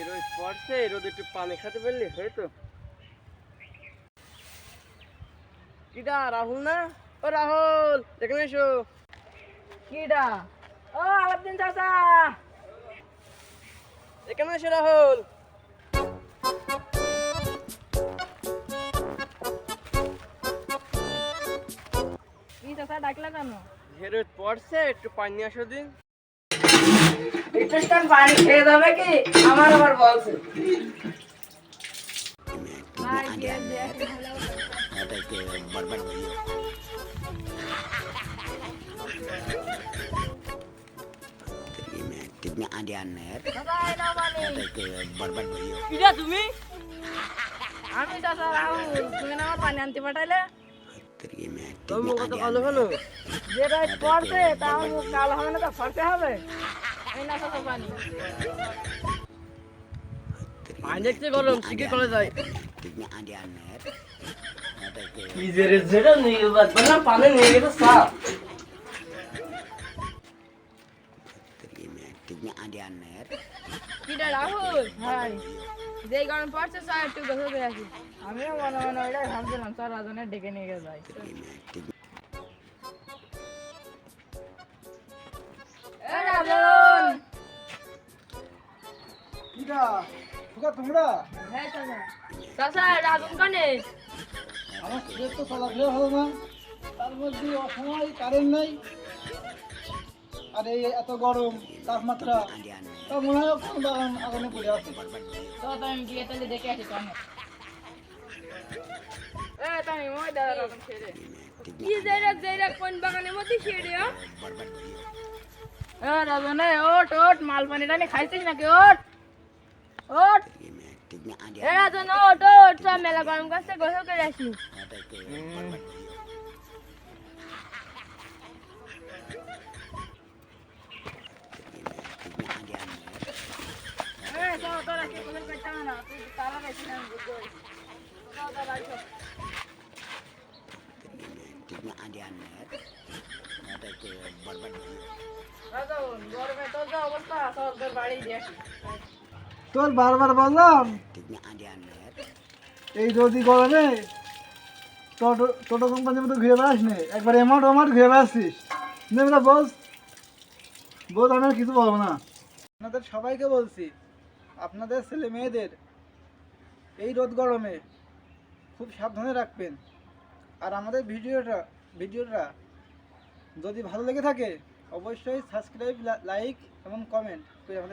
রোদ পড়ছে, রোদ একটু পানি খেতে পারলি হয়তো। কিডা রাহুল না? ও রাহুল, এখানে এসো। কিডা? ও আলাউদ্দিন চাচা, এখানে এসো রাহুল। কি চাচা ডাকলা কেন? রোদ পড়ছে, একটু পানি নিয়ে আসো দিন। একটু পানি খেয়ে যাবে কি? আমার আবার বলছে ভাই দিয়ে দিয়ে बर्बाद भइयो कितने आंधे आने यार চাচা এই নাও পানি। बर्बाद भइयो কিডা তুমি? আমি চাচা রাহুল, তুমি না আমার পানি আনতে পাঠাইলে? তোর মুখ কত কালো হলো? যে রাত পড়ছে তা আমার মুখ কালো হবে না, তো ফর্সে হবে। এই না চাচা পানি। পানি দেখতে গরম, শিখে করে যায়। कितने आंधे आने यार নিজের যেটা নিয়ে যাচ্ছে না, পানি নিয়ে গেছে সাপ। कितने आंधे आने यार কিডা রাহুল? ভাই যেই গরম পড়ছে চা একটু গোসল করে আসি। আমিও মনে মনে ওইটাই ভাবছিলাম, স্যার রাজনে ডেকে নিয়ে গিয়ে যাই। এ রাজন! কিরা ফুকা তোমরা হ্যাঁ চাচা। চাচা রাজন কানে? আমার সুযোগ তো চলাফেরা হলো না, তার মধ্যে অসময় কারেন্ট নাই, আর এই এত গরম তাপমাত্রা, তা মনে হয় কোন বাগান আগুনে পড়ে আছে। তো আমি গিয়ে তাহলে দেখে আসি কানে। এ তুমি মই দাদা রাজন ছেড়ে। কি যাইরা কোন বাগানের মধ্যে ছেড়ে? এ রাজন এ ওট ওট, মাল পানি টানি খাইছিস নাকি? ওট ওট। कितने आंधे এ রাজন ওট ওট, সব মেলা গরম করছে, গোসল করে আসি। এ চল তোরা কি গোসল করতে হবে না, তুই তারা বেশি না বুঝছিস। চল তোরা বাড়ি চল। कितने आंधे आने यार बर्बाद भइयो রাজন গরমে তোর যা অবস্থা, চল তোর বাড়ি দিয়ে আসি। তোর বারবার বললাম कितने आंधे आने यार এই রোদি গরমে টোটো কোম্পানির মতো ঘুরে বেড়াস নে, একবার অ্যামাউন্ট ঘুরে বেড়াচ্ছিস নেমরা বস বোধ, আমি আর কিছু বলবো না। আপনাদের সবাইকে বলছি, আপনাদের ছেলে মেয়েদের এই রোদ গরমে খুব সাবধানে রাখবেন। আর আমাদের ভিডিওটা যদি ভালো লেগে থাকে অবশ্যই সাবস্ক্রাইব, লাইক এবং কমেন্ট করে আমাদের